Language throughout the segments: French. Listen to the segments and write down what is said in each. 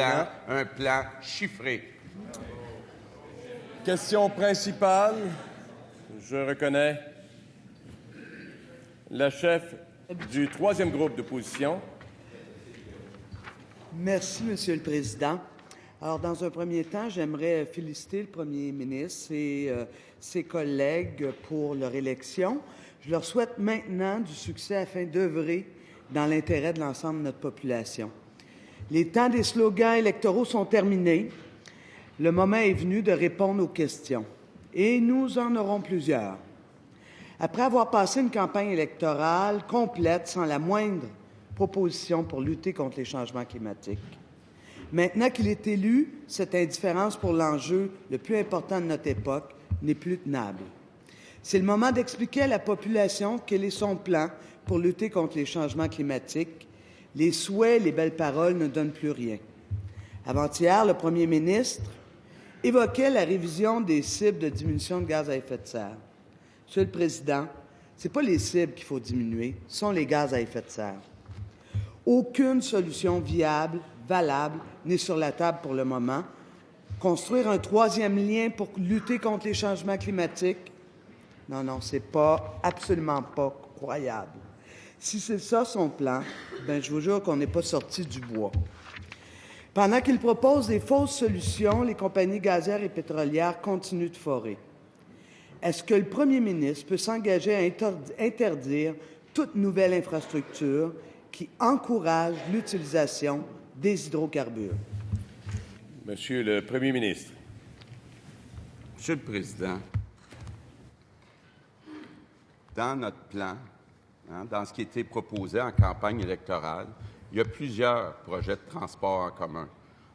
un plan chiffré. Question principale. Je reconnais la chef du troisième groupe d'opposition. Merci, Monsieur le Président. Alors, dans un premier temps, j'aimerais féliciter le Premier ministre et ses collègues pour leur élection. Je leur souhaite maintenant du succès afin d'œuvrer dans l'intérêt de l'ensemble de notre population. Les temps des slogans électoraux sont terminés. Le moment est venu de répondre aux questions. Et nous en aurons plusieurs. Après avoir passé une campagne électorale complète sans la moindre proposition pour lutter contre les changements climatiques, maintenant qu'il est élu, cette indifférence pour l'enjeu le plus important de notre époque n'est plus tenable. C'est le moment d'expliquer à la population quel est son plan pour lutter contre les changements climatiques. Les souhaits, les belles paroles ne donnent plus rien. Avant-hier, le premier ministre évoquait la révision des cibles de diminution de gaz à effet de serre. Monsieur le Président, ce n'est pas les cibles qu'il faut diminuer, ce sont les gaz à effet de serre. Aucune solution viable, valable, n'est sur la table pour le moment. Construire un troisième lien pour lutter contre les changements climatiques? Non, c'est absolument pas croyable. Si c'est ça son plan, je vous jure qu'on n'est pas sorti du bois. Pendant qu'il propose des fausses solutions, les compagnies gazières et pétrolières continuent de forer. Est-ce que le premier ministre peut s'engager à interdire toute nouvelle infrastructure qui encourage l'utilisation des hydrocarbures? Monsieur le Premier ministre. Monsieur le Président, dans notre plan, dans ce qui a été proposé en campagne électorale, il y a plusieurs projets de transport en commun.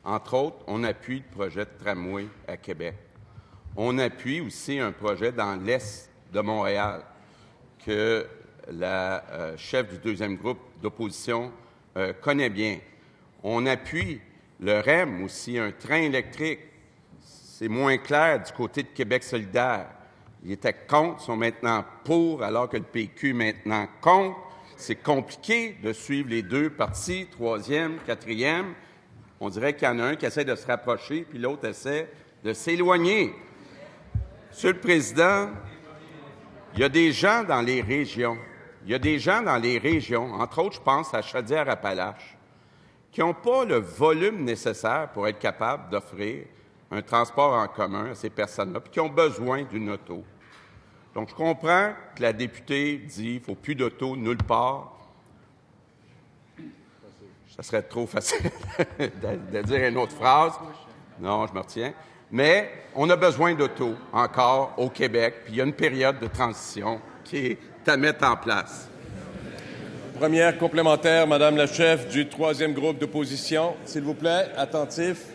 Entre autres, on appuie le projet de tramway à Québec. On appuie aussi un projet dans l'est de Montréal que la chef du deuxième groupe d'opposition connaît bien. On appuie le REM aussi, un train électrique. C'est moins clair du côté de Québec solidaire. Ils étaient contre, sont maintenant pour, alors que le PQ est maintenant contre. C'est compliqué de suivre les deux partis, troisième, quatrième. On dirait qu'il y en a un qui essaie de se rapprocher, puis l'autre essaie de s'éloigner. Monsieur le Président, il y a des gens dans les régions, entre autres, je pense à Chaudière-Appalaches, qui n'ont pas le volume nécessaire pour être capables d'offrir un transport en commun à ces personnes-là, puis qui ont besoin d'une auto. Donc, je comprends que la députée dit qu'il ne faut plus d'auto nulle part. Ça serait trop facile de dire une autre phrase. Non, je me retiens. Mais on a besoin d'auto encore au Québec, puis il y a une période de transition qui est à mettre en place. Première complémentaire, Madame la chef du troisième groupe d'opposition. S'il vous plaît, attentif.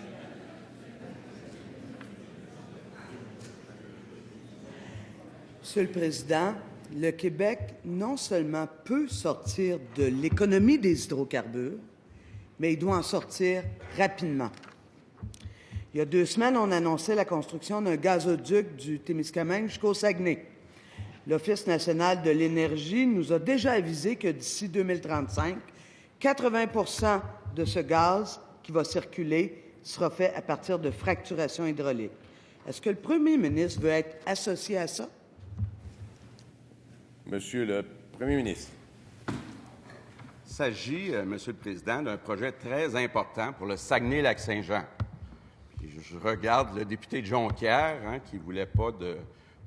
Monsieur le Président, le Québec non seulement peut sortir de l'économie des hydrocarbures, mais il doit en sortir rapidement. Il y a 2 semaines, on annonçait la construction d'un gazoduc du Témiscamingue jusqu'au Saguenay. L'Office national de l'énergie nous a déjà avisé que d'ici 2035, 80 % de ce gaz qui va circuler sera fait à partir de fracturation hydraulique. Est-ce que le premier ministre veut être associé à ça? Monsieur le Premier ministre. Il s'agit, Monsieur le Président, d'un projet très important pour le Saguenay-Lac-Saint-Jean. Je regarde le député de Jonquière, qui ne voulait pas de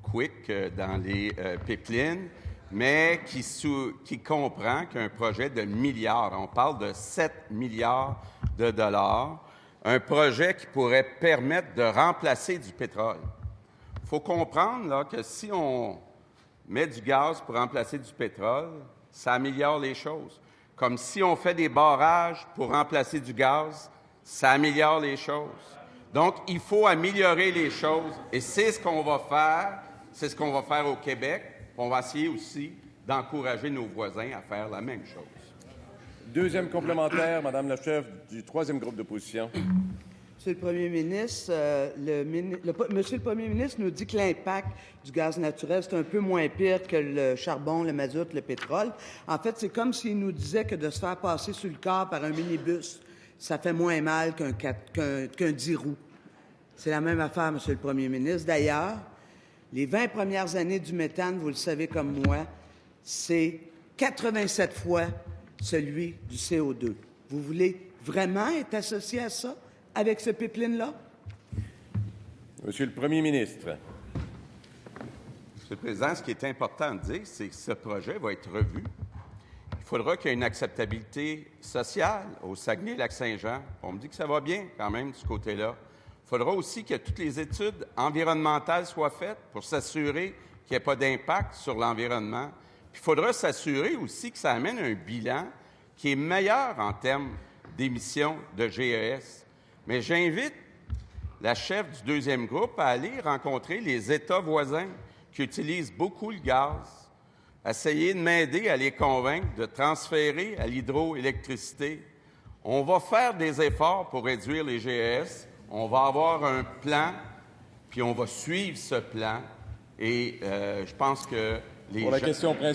quick dans les pipelines, mais qui comprend qu'un projet de milliards, on parle de 7 milliards de dollars, un projet qui pourrait permettre de remplacer du pétrole. Il faut comprendre là, que si on met du gaz pour remplacer du pétrole, ça améliore les choses. Comme si on fait des barrages pour remplacer du gaz, ça améliore les choses. Donc, il faut améliorer les choses et c'est ce qu'on va faire. C'est ce qu'on va faire au Québec. On va essayer aussi d'encourager nos voisins à faire la même chose. Deuxième complémentaire, Madame la chef du troisième groupe d'opposition. Monsieur le Premier ministre, Monsieur le Premier ministre nous dit que l'impact du gaz naturel, c'est un peu moins pire que le charbon, le mazout, le pétrole. En fait, c'est comme s'il nous disait que de se faire passer sur le corps par un minibus, ça fait moins mal qu'un 10 roues. C'est la même affaire, M. le Premier ministre. D'ailleurs, les 20 premières années du méthane, vous le savez comme moi, c'est 87 fois celui du CO2. Vous voulez vraiment être associé à ça, avec ce pipeline-là? Monsieur le Premier ministre. Monsieur le Président, ce qui est important de dire, c'est que ce projet va être revu. Il faudra qu'il y ait une acceptabilité sociale au Saguenay-Lac-Saint-Jean. On me dit que ça va bien quand même de ce côté-là. Il faudra aussi que toutes les études environnementales soient faites pour s'assurer qu'il n'y ait pas d'impact sur l'environnement. Puis il faudra s'assurer aussi que ça amène un bilan qui est meilleur en termes d'émissions de GES. Mais j'invite la chef du deuxième groupe à aller rencontrer les États voisins qui utilisent beaucoup le gaz, essayer de m'aider à les convaincre de transférer à l'hydroélectricité. On va faire des efforts pour réduire les GES. On va avoir un plan, puis on va suivre ce plan. Et je pense que les Pour la question principale.